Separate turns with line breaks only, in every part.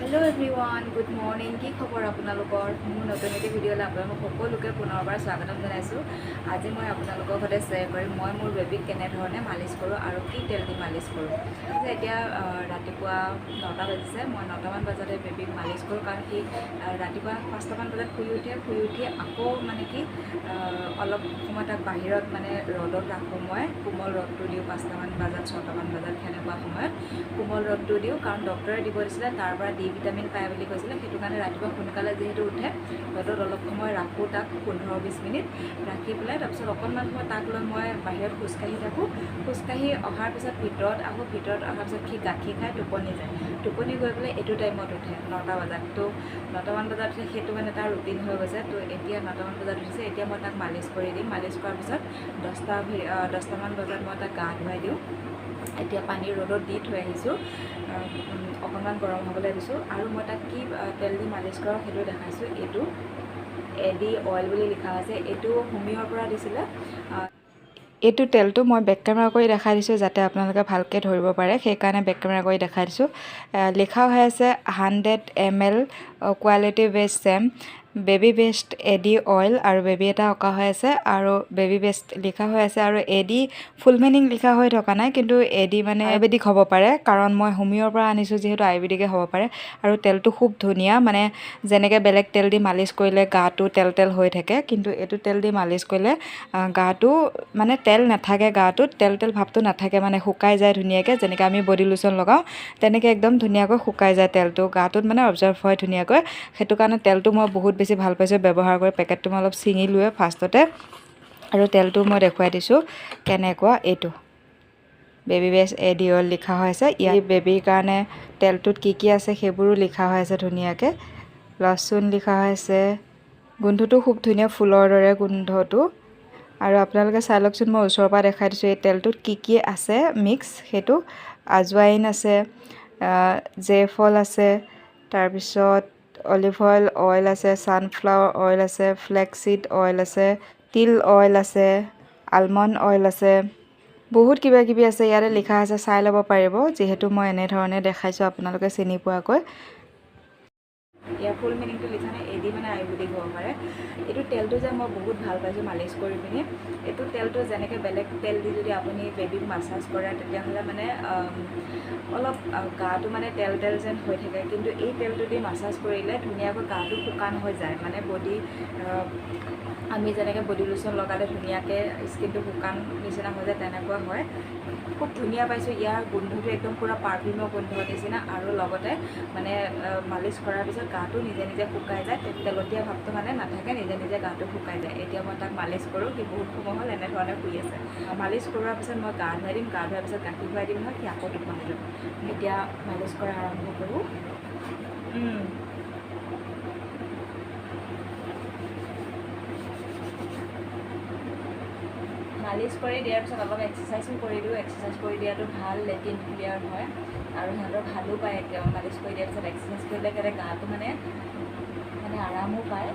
Hello everyone good morning की खबर আপোনালোকৰ মোৰ নতুন এটা ভিডিঅ'লৈ আপোনালোক সকলোকে পুনৰবাৰ স্বাগতম জনাইছোঁ। আজি মই আপোনালোকৰ সৈতে শ্বেয়াৰ কৰিম মই মোৰ বেবীক কেনেধৰণে মালিচ কৰোঁ আৰু কি তেল দি মালিচ কৰোঁ। এতিয়া ৰাতিপুৱা 9টা বাজিছে, মই 9টামান বজাতে বেবীক মালিচ কৰোঁ কাৰণ সি ৰাতিপুৱা 5টামান বজাত শুই উঠি আকৌ মানে কি অলপ সময় তাক বাহিৰত মানে ৰ'দত ৰাখোঁ। মই কোমল ৰ'দটো দিওঁ 5টামান বজাত 6টামান বজাত সেনেকুৱা সময়ত কোমল ৰ'দটো দিওঁ কাৰণ ডক্টৰে দিব দিছিলে তাৰ পৰা ভিটামিন পায় বুলি কৈছিলে। সেইটো কাৰণে ৰাতিপুৱা সোনকালে যিহেতু উঠে ৰ'দত অলপ সময় ৰাখোঁ তাক 15-20 মিনিট ৰাখি পেলাই তাৰপিছত অকণমান সময় তাক লৈ মই বাহিৰত খোজকাঢ়ি থাকোঁ। খোজকাঢ়ি অহাৰ পিছত ভিতৰত আহোঁ, ভিতৰত অহাৰ পিছত সি গাখীৰ খাই টোপনি যায়। টোপনি গৈ পেলাই এইটো টাইমত উঠে 9টা বজাত। তো 9টামান বজাত উঠে, সেইটো মানে তাৰ ৰুটিন হৈ গৈছে। তো এতিয়া 9টামান বজাত উঠিছে, এতিয়া মই তাক মালিচ কৰি দিম। মালিচ কৰাৰ পিছত 10টামান বজাত মই তাক গা ধুৱাই দিওঁ। এতিয়া পানী ৰ'দত দি থৈ আহিছোঁ, অকণমান গৰম হ'বলৈ দিছোঁ। আৰু মই তাক কি তেল দি মালিচ কৰোঁ সেইটো দেখাইছোঁ। এইটো এডি অইল বুলি লিখা আছে, এইটো হোমিঅ'ৰ পৰা দিছিলে। এইটো তেলটো মই বেক কেমেৰা কৰি দেখাই দিছোঁ যাতে আপোনালোকে ভালকৈ ধৰিব পাৰে, সেইকাৰণে বেক কেমেৰা কৰি দেখাই দিছোঁ। লিখা হৈ আছে 100 ml quality best same baby best এডি অইল আৰু বেবী এটা অঁকা হৈ আছে আৰু বেবী বেষ্ট লিখা হৈ আছে। আৰু এডি ফুল মিনিং লিখা হৈ থকা নাই, কিন্তু এডি মানে আয়ুৰ্বেদিক হ'ব পাৰে কাৰণ মই হোমিঅ'ৰ পৰা আনিছোঁ যিহেতু আয়ুৰ্বেদিকে হ'ব পাৰে। আৰু তেলটো খুব ধুনীয়া, মানে যেনেকৈ বেলেগ তেল দি মালিচ কৰিলে গাটো তেল তেল হৈ থাকে, কিন্তু এইটো তেল দি মালিচ কৰিলে গাটো মানে তেল নাথাকে, গাটোত তেল তেল ভাৱটো নাথাকে, মানে শুকাই যায় ধুনীয়াকৈ। যেনেকৈ আমি বডি লোচন লগাওঁ তেনেকৈ একদম ধুনীয়াকৈ শুকাই যায় তেলটো, গাটোত মানে অবজাৰ্ভ হয় ধুনীয়াকৈ। সেইটো কাৰণে তেলটো মই বহুত বেছি ভাল পাইছোঁ ব্যৱহাৰ কৰি। পেকেটটো মই অলপ ছিঙিলোৱে ফাৰ্ষ্টতে, আৰু তেলটো মই দেখুৱাই দিছোঁ কেনেকুৱা। এইটো বেবী বেষ্ট এডি অইল লিখা হৈ আছে। ইয়াত বেবীৰ কাৰণে তেলটোত কি কি আছে সেইবোৰো লিখা হৈ আছে ধুনীয়াকৈ। লচুন লিখা হৈ আছে, গোন্ধটো খুব ধুনীয়া, ফুলৰ দৰে গোন্ধটো। আৰু আপোনালোকে চাই লওকচোন, মই ওচৰৰ পৰা দেখাই দিছোঁ এই তেলটোত কি কি আছে মিক্স। সেইটো আজৱাইন আছে, জেফল আছে, তাৰপিছত অলিভ অইল আছে, ছানফ্লাৱাৰ অইল আছে, ফ্লেক্সিড অইল আছে, তিল অইল আছে, আলমণ্ড অইল আছে, বহুত কিবা কিবি আছে ইয়াতে লিখা আছে, চাই ল'ব পাৰিব। যিহেতু মই এনেধৰণে দেখাইছোঁ আপোনালোকে চিনি পোৱাকৈ। ইয়াৰ ফুল মিনিংটো লিখা নাই, এডি মানে আয়ুৰ্বেদিক হ'ব পাৰে। এইটো তেলটো যে মই বহুত ভাল পাইছোঁ মালিচ কৰি পিনি। এইটো তেলটো যেনেকৈ বেলেগ তেল দি যদি আপুনি বেবীক মাছাজ কৰে তেতিয়াহ'লে মানে অলপ গাটো মানে তেল তেল যেন হৈ থাকে, কিন্তু এই তেলটো দি মাছাজ কৰিলে ধুনীয়াকৈ গাটো শুকান হৈ যায়। মানে বডি আমি যেনেকৈ বডি লোচন লগালে ধুনীয়াকৈ স্কিনটো শুকান নিচিনা হৈ যায় তেনেকুৱা হয়। খুব ধুনীয়া পাইছোঁ। ইয়াৰ গোন্ধটো একদম পূৰা পাৰফিউমৰ গোন্ধ নিচিনা, আৰু লগতে মানে মালিচ কৰাৰ পিছত গাটো নিজে নিজে শুকাই যায়, তেলতীয়া ভাৱটো মানে নাথাকে, নিজে নিজে গাটো শুকাই যায়। এতিয়া মই তাক মালিচ কৰোঁ, সি বহুত সময় হ'ল এনেধৰণে শুই আছে। মালিচ কৰোৱাৰ পিছত মই গা ধুৱাই দিম, গা ধোৱাৰ পিছত গাখীৰ খুৱাই দিম নহয়, সি আকৌ টোপনি যাব। এতিয়া মালিচ কৰা আৰম্ভ কৰোঁ। মালিচ কৰি দিয়াৰ পিছত অলপ এক্সাৰচাইজো কৰি দিওঁ। এক্সাৰচাইজ কৰি দিয়াটো ভাল, লেট্ৰিন ক্লিয়াৰ হয় আৰু সিহঁতৰ ভালো পায়। এতিয়া মালিচ কৰি দিয়াৰ পিছত এক্সাৰচাইজ কৰিলে সিহঁতে গাটো মানে আৰামো পায়।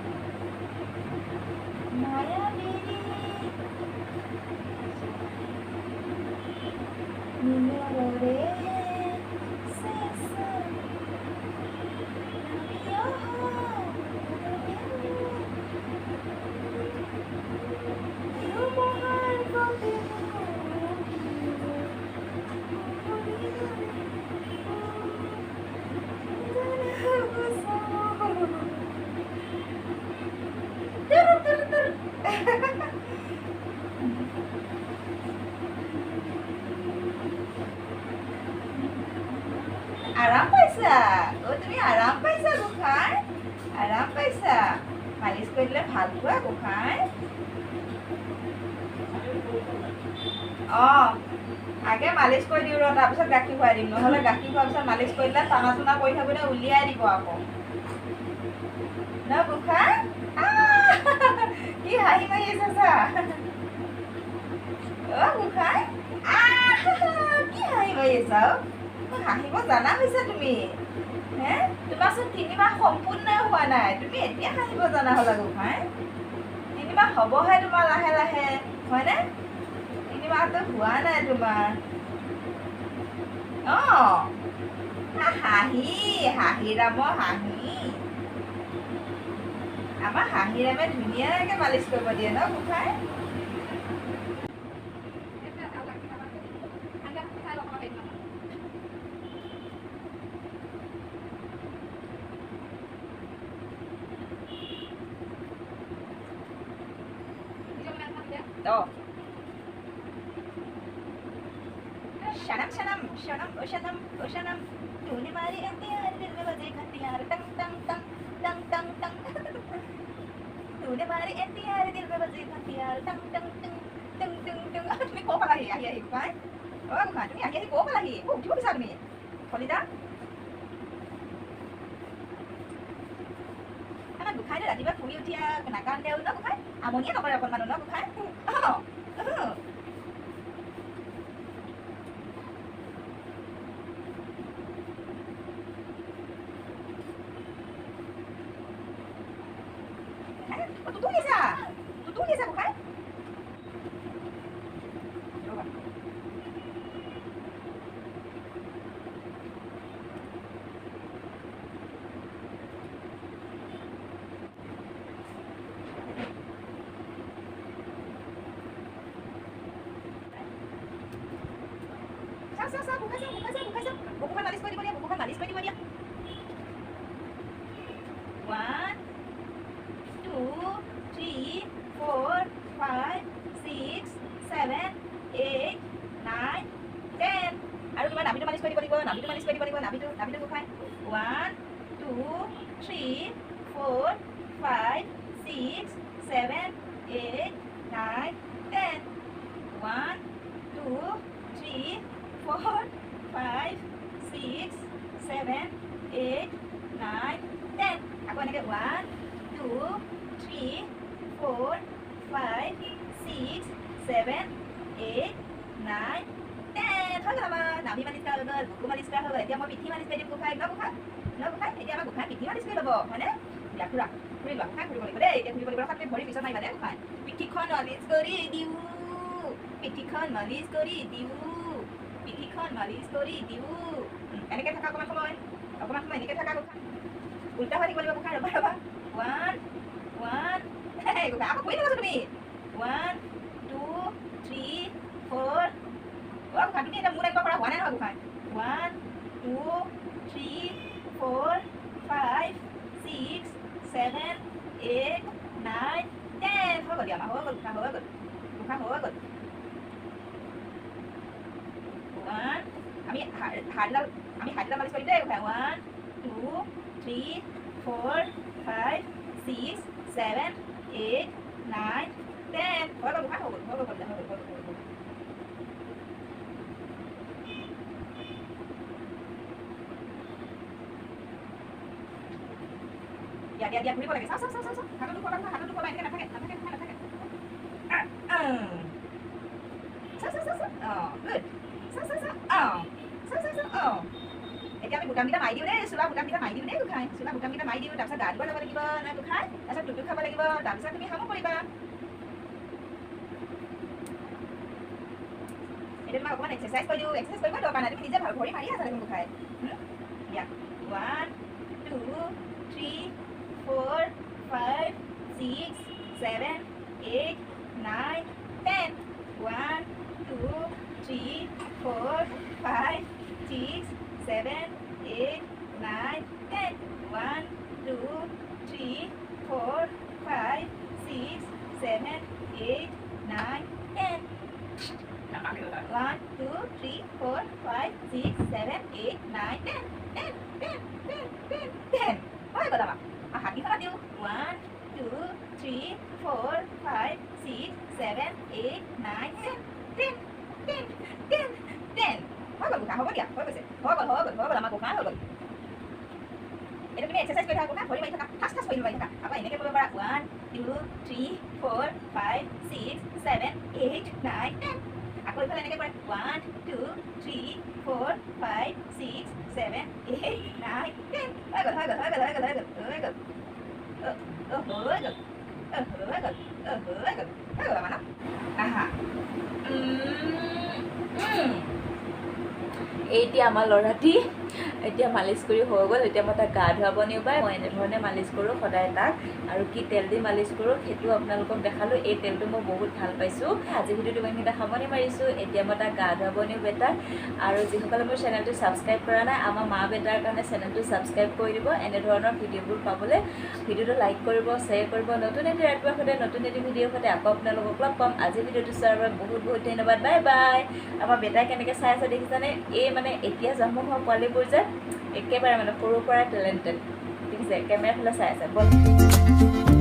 আৰাম পাইছা? তুমি আৰাম পাইছা গোসাঁই? আৰাম পাইছা? মালিচ কৰি দিলে ভাল পোৱা গোসাঁই? আগে মালিচ কৰি দিওঁ ৰ, তাৰপিছত গাখীৰ খুৱাই দিম। নহ'লে গাখীৰ খোৱাৰ পিছত মালিচ কৰি দিলে টানা টুনা কৰি থাকোঁতে উলিয়াই দিব আকৌ ন গোসাঁই? কি হাঁহি মাৰি আছে চা গোসাঁই, কি হাঁহি মাৰি আছা? হাঁহিব জানা হৈছে তুমি। তোমাৰচোন 3 মাহ সম্পূৰ্ণ হোৱা নাই, তুমি এতিয়া হাঁহিব জনা হ'লা গোসাঁই। 3 মাহ হ'বহে তোমাৰ লাহে লাহে, হয়নে? 3 মাহটো হোৱা নাই তোমাৰ। হাঁহি হাঁহিৰামৰ হাঁহি আমাৰ হাঁহিৰামে ধুনীয়াকৈ মালিচ কৰিব দিয়ে ন গোসাঁই Shanam shanam shanam oh shanam oh shanam तूने मारी अंधियार दिल में बजे घंटियार टंग टंग टंग टंग टंग टंग तूने मारी अंधियार दिल में बजे घंटियार टंग टंग टंग टंग टंग टंग तुम्ही को पला ही आहे काय ओ का तुम्ही आहे को पला ही ओ ठिक आहे तुम्ही खोली दा ana bukai dah tiba puli utia kenakan dia udah bukai amonia tak boleh kon manu bukai oh tutulis aku kan? Coba. Sa, buka sa. Bukan malis ko di dia. 1 2 3 4 5 6 7 8 9 10 আৰু তোমাৰ নাভিটো মালিচ কৰিব লাগিব নাভিটো গোখাই 1 2 3 4 5 6 7 8 9 10 1 2 3 4 5 6 7 8 9 10 আকৌ এনেকৈ 1 2 3 4 5 6 7 8 9 10 হৈ গ'ল আমাৰ নাভি মালিচ কৰা হৈ গ'ল বুকু মালিচ কৰা হৈ গ'ল এতিয়া মই পিঠি মালিচ কৰি দিম গোসাঁই এতিয়া আমাৰ গোসাঁই পিঠি মালিচ কৰি ল'ব হয়নে দিয়া ফুৰা ফুৰি লোৱা গোসাঁই ফুৰিব লাগিব দেই এতিয়া ফুৰিব লাগিব খালি ভৰি পিছত মাৰিবা দেই গোসাঁই পিঠিখন মালিচ কৰি দিওঁ এনেকৈ থকা অকণমান সময় এনেকৈ থকা গোসাঁই উল্টা হৈ থাকিব লাগিব গোসাঁই ৰ'বা 1 গোসাঁই আকৌ কৰি থাকাছো তুমি 1 2 3 4 গোসাঁই তুমি এটা মোৰ একবাৰ পৰা হোৱা নাই নহয় গোসাঁই 1 2 3 4 5 6 7 8 9 10 হৈ গ'ল দিয়া হৈ গ'ল গোসাঁই হৈ গ'ল 1 আমি হাতডাল মালিচ কৰিম দেই গোসাঁই 1 2 3 4 5 6 7 8 9 10 হৈ গ'ল গোসাঁই হৈ গ'ল dia ঘূৰিব লাগে চাও হাতটো দুখৰ এনেকৈ নাথাকে চাও গুড এতিয়া আমি বুটামকেইটা মাৰি দিওঁ দেই চোলা বুটামকেইটা মাৰি দিওঁ দেই গোসাঁই চোলা বুটামকেইটা মাৰি দিওঁ তাৰপিছত গা ধুব যাব লাগিব না গোসাঁই তাৰপিছত টুটু খাব লাগিব তাৰপিছত তুমি সামো কৰিবা এতিয়া তোমাক অকণমান এক্সাৰচাইজ কৰি দিওঁ এক্সাৰচাইজ কৰিব দৰকাৰ নাই তুমি নিজে ভাল ভৰি মাৰি আছা দেখোন গোসাঁই দিয়া 1 2 3 4 5 6 7 8 9 10 1 2 3 4 5 6 7 8 9 10 1 2 3 4 5 6 7 8 9 10 1 2 3 4 5 6 7 8 9 10 হৈ গ'ল আমাৰ হাতকেইখনত দিওঁ 1 2 3 4 5 6 7 8 9 10 হৈ গ'ল গোসাঁই হ'ব দিয়া হৈ গৈছে হৈ গ'ল আমাৰ গোসাঁই হৈ গ'ল এতিয়া তুমি এক্সাৰচাইজ কৰি থাকা গোসাঁই ভৰি মাৰি থাকা ফাৰ্ষ্ট ভৰি মাৰি থাকা আকৌ এনেকৈ কৰিব পাৰা 1 2 3 4 5 6 7 8 9 10 আকৌ এইফালে এনেকৈ কৰা 1 2 3 4 5 6 7 8 9 10 হৈ গ'ল আমাৰ আহা এতিয়া আমাৰ ল'ৰাটি এতিয়া মালিচ কৰি হৈ গ'ল এতিয়া মই তাক গা ধুৱাব নিওঁ পাই মই এনেধৰণে মালিচ কৰোঁ সদায় তাক আৰু কি তেল দি মালিচ কৰোঁ সেইটো আপোনালোকক দেখালোঁ এই তেলটো মই বহুত ভাল পাইছোঁ আজি ভিডিঅ'টো মই এটা সামৰণি মাৰিছোঁ এতিয়া মই তাক গা ধুৱাব নিওঁ বেটাক আৰু যিসকলে মোৰ চেনেলটো ছাবস্ক্ৰাইব কৰা নাই আমাৰ মা বেটাৰ কাৰণে চেনেলটো ছাবস্ক্ৰাইব কৰি দিব এনেধৰণৰ ভিডিঅ'বোৰ পাবলৈ ভিডিঅ'টো লাইক কৰিব শ্বেয়াৰ কৰিব নতুন এটি ৰাতিপুৱাৰ সৈতে নতুন এটি ভিডিঅ'ৰ সৈতে আকৌ আপোনালোকক লগ পাম আজি ভিডিঅ'টো চোৱাৰ বাবে বহুত বহুত ধন্যবাদ বাই বাই আমাৰ বেটাই কেনেকৈ চাই আছে দেখিছানে এই মানে এতিয়া জন্ম হোৱা পোৱালিবোৰ যে একেবাৰে মানে সৰুৰ পৰাই টেলেণ্টেড দেখিছে কেমেৰা ফালে চাই আছে বল